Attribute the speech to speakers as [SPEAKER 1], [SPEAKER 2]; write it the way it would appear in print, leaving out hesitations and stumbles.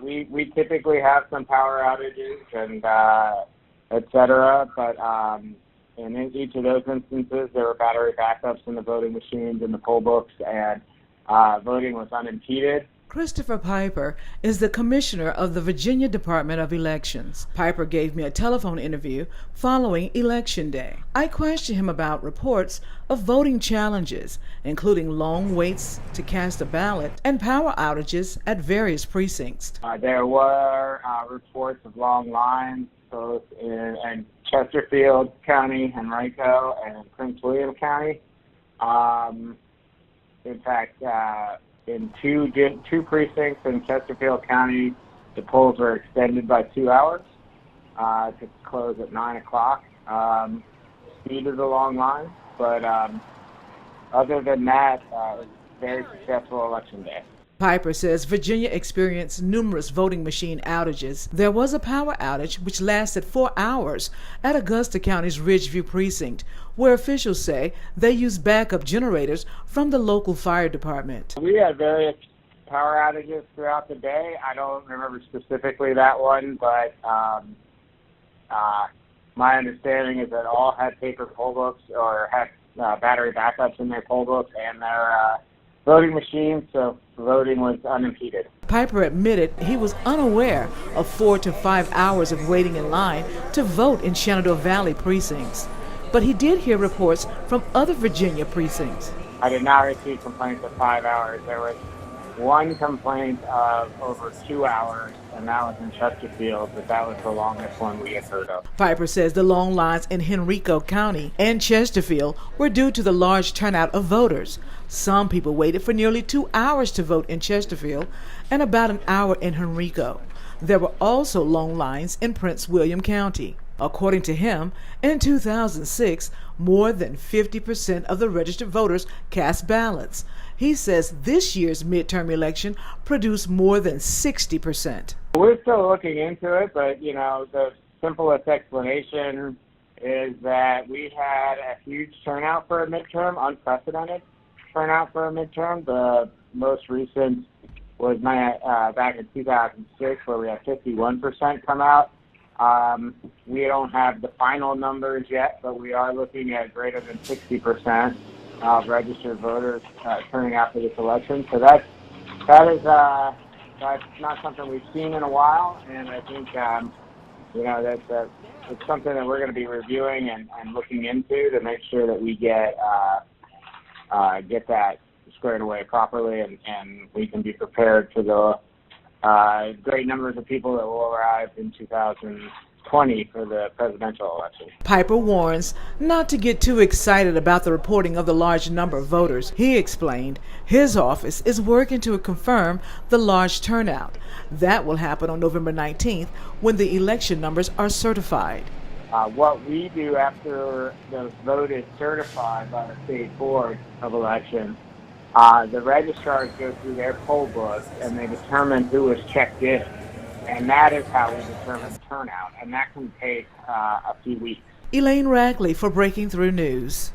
[SPEAKER 1] We typically have some power outages and et cetera, but in each of those instances, there were battery backups in the voting machines and the poll books, and voting was unimpeded.
[SPEAKER 2] Christopher Piper is the Commissioner of the Virginia Department of Elections. Piper gave me a telephone interview following Election Day. I questioned him about reports of voting challenges, including long waits to cast a ballot and power outages at various precincts.
[SPEAKER 1] There were reports of long lines both in Chesterfield County, Henrico, and Prince William County. In fact, in two precincts in Chesterfield County, the polls were extended by 2 hours to close at 9 o'clock due to the long line. But other than that, it was a very successful election day.
[SPEAKER 2] Piper says Virginia experienced numerous voting machine outages. There was a power outage which lasted 4 hours at Augusta County's Ridgeview precinct, where officials say they used backup generators from the local fire department.
[SPEAKER 1] We had various power outages throughout the day. I don't remember specifically that one, but my understanding is that all had paper poll books or had battery backups in their poll books and their voting machines, so voting was unimpeded.
[SPEAKER 2] Piper admitted he was unaware of 4 to 5 hours of waiting in line to vote in Shenandoah Valley precincts, but he did hear reports from other Virginia precincts.
[SPEAKER 1] I did not receive complaints of 5 hours. There was one complaint of over 2 hours, and that was in Chesterfield, but that was the longest one we had heard of.
[SPEAKER 2] Piper says the long lines in Henrico County and Chesterfield were due to the large turnout of voters. Some people waited for nearly 2 hours to vote in Chesterfield and about an hour in Henrico. There were also long lines in Prince William County. According to him, in 2006, more than 50% of the registered voters cast ballots. He says this year's midterm election produced more than 60%.
[SPEAKER 1] We're still looking into it, but the simplest explanation is that we had a huge turnout for a midterm, unprecedented turnout for a midterm. The most recent was back in 2006, where we had 51% come out. We don't have the final numbers yet, but we are looking at greater than 60% of registered voters turning out for this election. So that's not something we've seen in a while, and I think it's something that we're going to be reviewing and looking into to make sure that we get that squared away properly, and we can be prepared for the great numbers of people that will arrive in 2020 for the presidential election.
[SPEAKER 2] Piper warns not to get too excited about the reporting of the large number of voters. He explained his office is working to confirm the large turnout. That will happen on November 19th when the election numbers are certified.
[SPEAKER 1] What we do after the vote is certified by the state board of elections, the registrars go through their poll books and they determine who was checked in. And that is how we determine turnout, and that can take a few weeks.
[SPEAKER 2] Elaine Rackley for Breaking Through News.